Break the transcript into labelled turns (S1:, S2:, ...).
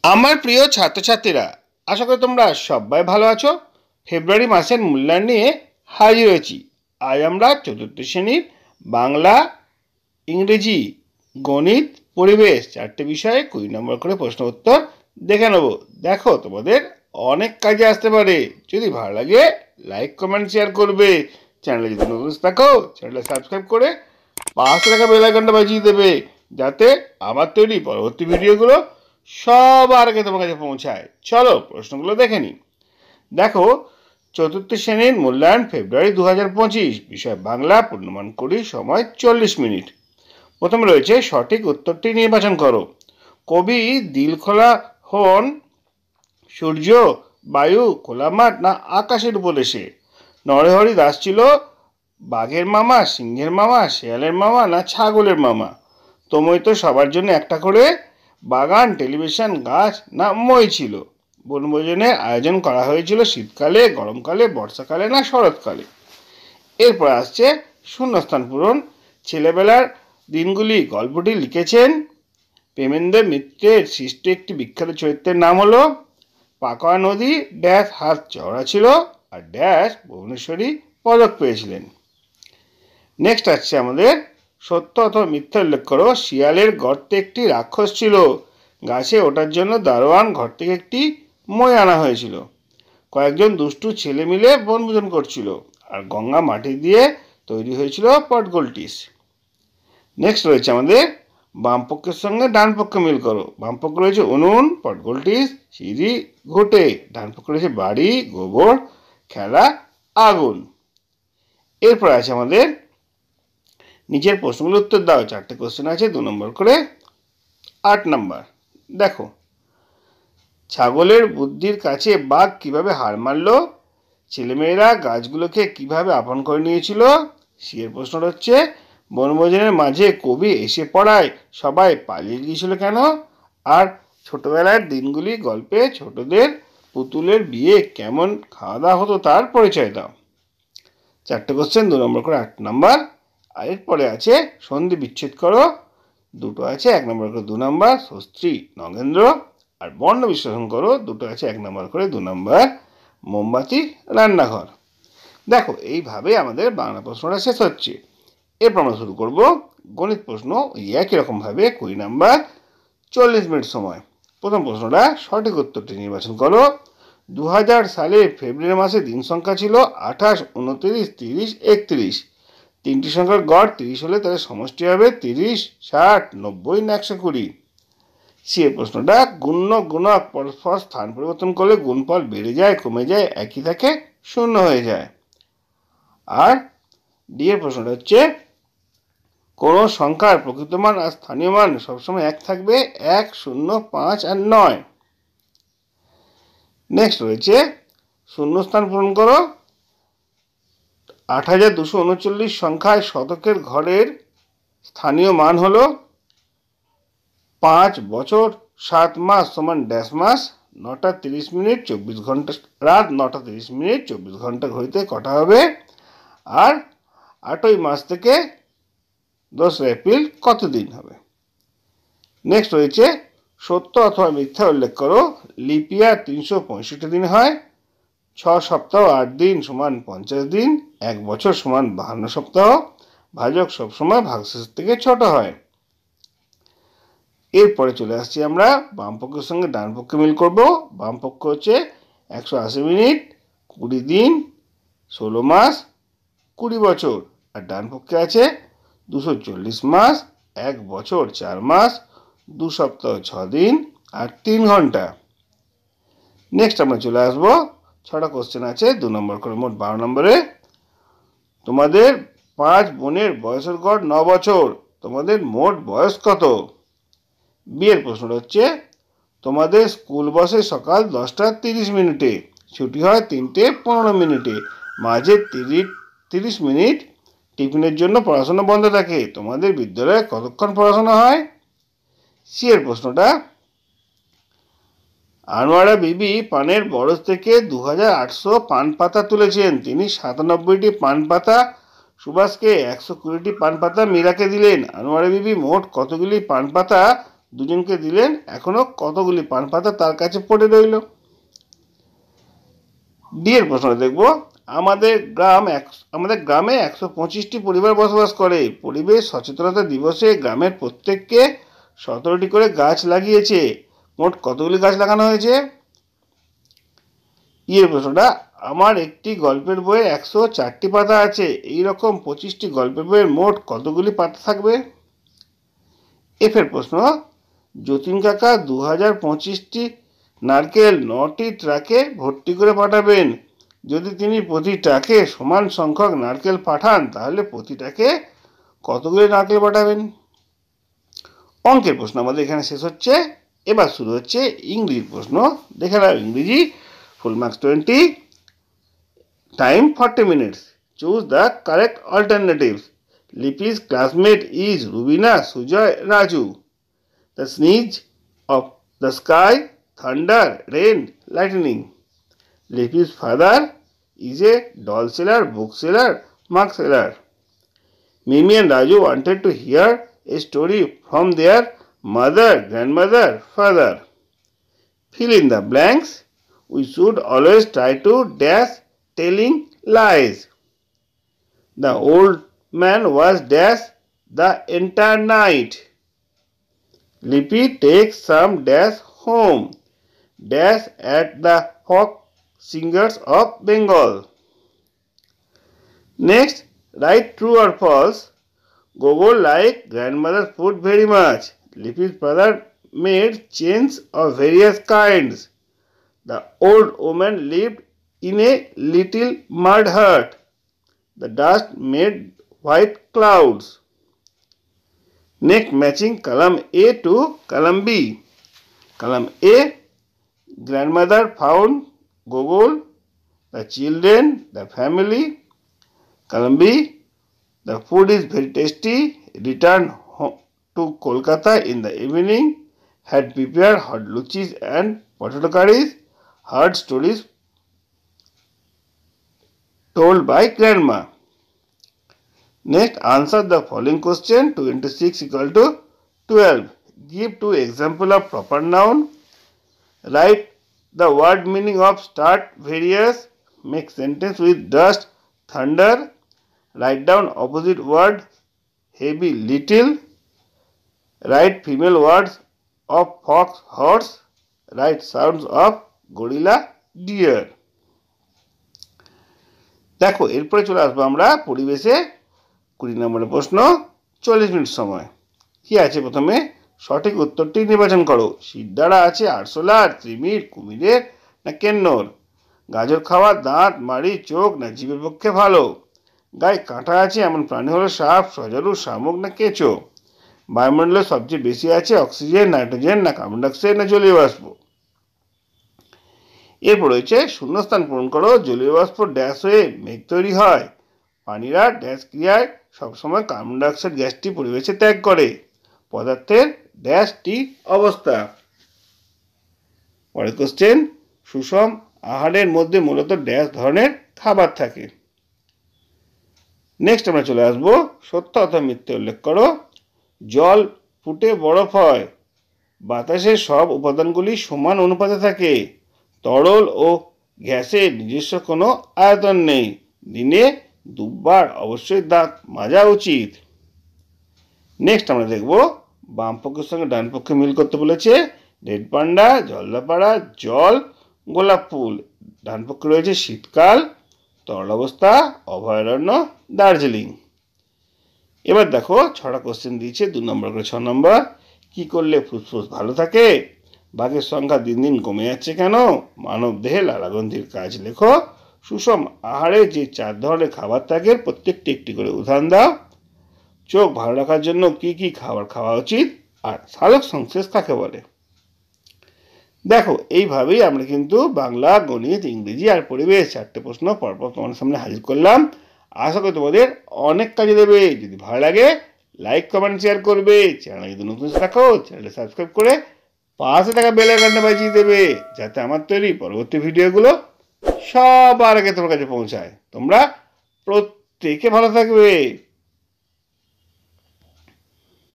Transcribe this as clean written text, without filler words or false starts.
S1: আমার প্রিয় ছাত্রছাত্রীরা, আশা করি তোমরা সবাই ভালো আছো। ফেব্রুয়ারি মাসের মূল্যায়ন নিয়ে হাজির হয়েছি। আজ আমরা চতুর্থ শ্রেণীর বাংলা, ইংরেজি, গণিত, পরিবেশ 4টে বিষয়ে 20 নম্বর করে প্রশ্ন উত্তর দেখে নেব। দেখো, তোমাদের অনেক কাজে আসতে পারে। যদি ভালো লাগে লাইক, কমেন্ট, শেয়ার করবে। চ্যানেলে যদি নতুন থাকো চ্যানেলটা সাবস্ক্রাইব করে পাশে রাখা বেল আইকনটা বাজিয়ে দেবে, যাতে আমার তৈরি পরবর্তী ভিডিওগুলো সবার আগে তোমার কাছে পৌঁছায়। চলো প্রশ্নগুলো দেখে নিই। দেখো, চতুর্থ শ্রেণীর মূল্যায়ন ফেব্রুয়ারি 2025, বিষয় বাংলা, পূর্ণমান 20, সময় 40 মিনিট। প্রথমে রয়েছে সঠিক উত্তরটি নির্বাচন করো। কবি দিলখোলা হন সূর্য, বায়ু, খোলা মাঠ না আকাশের উপদেশে? নরহরি দাস ছিল বাঘের মামা, সিংহের মামা, শেয়ালের মামা না ছাগলের মামা? তোমায় তো সবার জন্য একটা করে বাগান, টেলিভিশন, গাছ না মই ছিল? বনভোজনের আয়োজন করা হয়েছিল শীতকালে, গরমকালে, বর্ষাকালে না শরৎকালে? এরপর আসছে শূন্যস্থান পূরণ। ছেলেবেলার দিনগুলি গল্পটি লিখেছেন প্রেমেন্দ্র মিত্রের সৃষ্ট একটি বিখ্যাত চরিত্রের নাম হলো পাকোয়া নদী ড্যাশ হাত চওড়া ছিল আর ড্যাশ ভুবনেশ্বরী পদক পেয়েছিলেন। নেক্সট আসছে আমাদের সত্য অথবা মিথ্যা উল্লেখ করো। শিয়ালের গর্তে একটি রাক্ষস ছিল, গাছে ওঠার জন্য দারোয়ান ঘর থেকে একটি মই আনা হয়েছিল, কয়েকজন দুষ্টু ছেলে মিলে বনভোজন করছিল, আর গঙ্গা মাটি দিয়ে তৈরি হয়েছিল পটগোলটিস। নেক্সট রয়েছে আমাদের বাম পক্ষের সঙ্গে ডান পক্ষ মিল করো। বাম পক্ষ রয়েছে উনুন, পটগোলটিস, সিঁড়ি, ঘুঁটে। ডান পক্ষ রয়েছে বাড়ি, গোবর, খেলা, আগুন। এরপর আছে আমাদের নিচের প্রশ্নগুলোর উত্তর দাও। 4টে কোশ্চেন আছে, 2 নম্বর করে। 8 নম্বর, দেখো, ছাগলের বুদ্ধির কাছে বাঘ কিভাবে হার মারল? ছেলেমেয়েরা গাছগুলোকে কিভাবে আপন করে নিয়েছিল? সিয়ের প্রশ্ন হচ্ছে বনভোজনের মাঝে কবি এসে পড়ায় সবাই পালিয়ে গিয়েছিল কেন? আর ছোটবেলার দিনগুলি গল্পে ছোটদের পুতুলের বিয়ে কেমন খাওয়া দাওয়া হতো তার পরিচয় দাও। 4টে কোশ্চেন, 2 নম্বর করে। 8 নম্বর। আর এরপরে আছে সন্ধি বিচ্ছেদ করো। 2টো আছে, 1 নম্বর করে 2 নম্বর। স্ত্রী নগেন্দ্র। আর বর্ণ বিশ্লেষণ করো। 2টো আছে, 1 নম্বর করে 2 নম্বর। মোমবাতি রান্নাঘর। দেখো, এইভাবে আমাদের বাংলা প্রশ্নটা শেষ হচ্ছে। এরপর আমরা শুরু করব গণিত প্রশ্ন, একই রকমভাবে 20 নম্বর, 40 মিনিট সময়। প্রথম প্রশ্নটা সঠিক উত্তরটি নির্বাচন করো। 2000 সালে ফেব্রুয়ারি মাসে দিন সংখ্যা ছিল 28, 29, 30, 31। তিনটি সংখ্যার গড় 30 হলে তাদের সমষ্টি হবে 30, 60, 90 না 120। সি এর প্রশ্নটা গুণ্য গুণক পরস্পর স্থান পরিবর্তন করলে গুণফল বেড়ে যায়, কমে যায়, একই থাকে, শূন্য হয়ে যায়। আর ডি এর প্রশ্নটা হচ্ছে কোন সংখ্যার প্রকৃত মান আর স্থানীয় মান সবসময় এক থাকবে? 1, 0, 5 আর 9। নেক্সট রয়েছে শূন্যস্থান পূরণ করো। 8239 সংখ্যায় শতকের ঘরের স্থানীয় মান হলো 5 বছর 7 মাস সমান ড্যাশ মাস। 9টা 30 মিনিট 24 ঘন্টা, রাত 9টা 30 মিনিট 24 ঘন্টা ঘড়িতে কটা হবে? আর 8ই মাস থেকে 10 এপ্রিল কত দিন হবে? নেক্সট রয়েছে সত্য অথবা মিথ্যা উল্লেখ করো। লিপ ইয়ার 365 দিন হয়, 6 সপ্তাহ 8 দিন সমান 50 দিন, 1 বছর সমান 52 সপ্তাহ, ভাজক সবসময় ভাগশেষ থেকে ছোট হয়। এরপরে চলে আসছি আমরা বাম পক্ষের সঙ্গে ডান পক্ষে মিল করব। বাম পক্ষ হচ্ছে 180 মিনিট 20 দিন 16 মাস 20 বছর, আর ডান পক্ষে আছে 240 মাস 1 বছর 4 মাস 2 সপ্তাহ 6 দিন আর 3 ঘন্টা। নেক্সট আমরা চলে আসবো 6টা কোশ্চেন আছে, 2 নম্বর করে, মোট 12 নম্বরে। তোমাদের 5 বোনের বয়সের গড় 9 বছর, তোমাদের মোট বয়স কত? বিয়ের প্রশ্নটা হচ্ছে তোমাদের স্কুল বসে সকাল 10টা 30 মিনিটে, ছুটি হয় 3টে 15 মিনিটে, মাঝে 30 মিনিট টিফিনের জন্য পড়াশোনা বন্ধ থাকে, তোমাদের বিদ্যালয়ে কতক্ষণ পড়াশোনা হয়? সি এর প্রশ্নটা আনোয়ারা বিবি পানের বরজ থেকে 2800 পান পাতা তুলেছেন, তিনি 97টি পান পাতা সুভাষকে, 120টি পান পাতা মীরাকে দিলেন। আনোয়ারা বিবি মোট কতগুলি পান পাতা দুজনকে দিলেন, এখনো কতগুলি পান পাতা তার কাছে পড়ে রইল। ডি এর প্রশ্ন দেখব, আমাদের গ্রামে 125টি পরিবার বসবাস করে। পরিবেশ সচেতনতা দিবসে গ্রামের প্রত্যেককে 17টি করে গাছ লাগিয়েছে। মোট কতগুলি গাছ লাগানো হয়েছে? ই এর প্রশ্নটা, আমার একটি গল্পের বইয়ে 104টি পাতা আছে। এই রকম 25টি গল্পের বইয়ের মোট কতগুলি পাতা থাকবে? এফ এর প্রশ্ন, যতীন কাকা 2025টি নারকেল 9টি ট্রাকে ভর্তি করে পাঠাবেন। যদি তিনি প্রতি ট্রাকে সমান সংখ্যক নারকেল পাঠান তাহলে প্রতি ট্রাকে কতগুলি নারকেল পাঠাবেন? অঙ্কের প্রশ্ন আমাদের এখানে শেষ হচ্ছে। এবার শুরু হচ্ছে ইংরেজির প্রশ্ন। দেখে নাও ইংরেজি। Full marks 20, time 40 minutes. Choose the correct alternatives. Lippy's classmate is Rubina, Sujoy, Raju. The sneeze of the sky, thunder, rain, lightning. Lippy's father is a doll seller, book seller, mug seller. Mimi and Raju wanted to hear a story from their mother, grandmother, father. Fill in the blanks. We should always try to dash telling lies. The old man was dash the entire night. Lippy takes some dash home, dash at the folk singers of Bengal. Next, write true or false. Gogo liked grandmother's food very much. Lippy's brother made chains of various kinds. The old woman lived in a little mud hut. The dust made white clouds. Next, matching column A to column B. Column A, grandmother found Gogol, the children, the family. Column B, the food is very tasty. Returned to Kolkata in the evening. Had prepared hot luchis and potato curries. Heard stories told by grandma. Next, answer the following question. 2 into 6 equal to 12. Give 2 examples of proper noun. Write the word meaning of start various. Make sentence with dust, thunder. Write down opposite word heavy, little. Write female words of fox, horse. Write sounds of gorilla, deer. দেখো এরপরে চলে আসবো আমরা পরিবেশে 20 নম্বরের প্রশ্ন। 40 minute সময়। কি আছে প্রথমে? সঠিক উত্তরটি নির্বাচন করো। শিরদাঁড়া আছে আরশোলার, ত্রিমির, কুমিরের না কেন্নর? গাজর খাওয়া দাঁত, মাড়ি, চোখ না জীবের পক্ষে ভালো? গায়ে কাঁটা আছে এমন প্রাণী হলো সাপ, সজারু, শামুক না কেঁচো? বায়ুমণ্ডলে সবচেয়ে বেশি আছে অক্সিজেন, নাইট্রোজেন না কার্বন ডাইঅক্সাইড না জলীয় বাষ্প? এরপর রয়েছে শূন্যস্থান পূরণ করো। জলীয় বাষ্প ড্যাশ হয়ে মেঘ তৈরি হয়। প্রাণীরা ড্যাশ ক্রিয়ায় সবসময় কার্বন ডাইঅক্সাইড গ্যাসটি পরিবেশে ত্যাগ করে। পদার্থের ড্যাশটি অবস্থা। পরের কোশ্চেন, সুষম আহারের মধ্যে মূলত ড্যাশ ধরনের খাবার থাকে। নেক্সট আমরা চলে আসবো সত্য অথবা মিথ্যে উল্লেখ করো। জল ফুটে বরফ হয়। বাতাসের সব উপাদানগুলি সমান অনুপাতে থাকে। তরল ও গ্যাসের নিজস্ব কোনো আয়তন নেই। দিনে দুবার অবশ্যই দাঁত মাজা উচিত। নেক্সট আমরা দেখব বাম পক্ষের সঙ্গে ডান পক্ষে মিল করতে বলেছে। রেড পান্ডা, জলদাপাড়া, জল, গোলাপ ফুল। ডান পক্ষে রয়েছে শীতকাল, তরল অবস্থা, অভয়ারণ্য, দার্জিলিং। এবার দেখো 6টা কোশ্চেন দিয়েছে, 2 নম্বর করে 6 নম্বর। কি করলে ফুসফুস ভালো থাকে? বাঘের সংখ্যা দিন দিন কমে যাচ্ছে কেন? মানব দেহে লালাগ্রন্থির কাজ লেখো। সুষম আহারে যে 4 ধরনের খাবার থাকে প্রত্যেকটি একটি করে উদাহরণ দাও। চোখ ভালো রাখার জন্য কি কি খাবার খাওয়া উচিত? আর সালোক সংশ্লেষ কাকে বলে? দেখো এইভাবেই আমরা কিন্তু বাংলা, গণিত, ইংরেজি আর পরিবেশ 4টে প্রশ্ন পরপর তোমাদের সামনে হাজির করলাম। আশা করি তোমাদের অনেক কাজে দেবে। যদি ভালো লাগে লাইক, কমেন্ট, শেয়ার করবে। চ্যানেল যদি নতুন থাকো চ্যানেলটা সাবস্ক্রাইব করে পাশে থাকা বেল আইকনটা বাজিয়ে দেবে, যাতে আমার তৈরি পরবর্তী ভিডিওগুলো সবার আগে তোমার কাছে পৌঁছায়। তোমরা প্রত্যেকে ভালো থাকবে।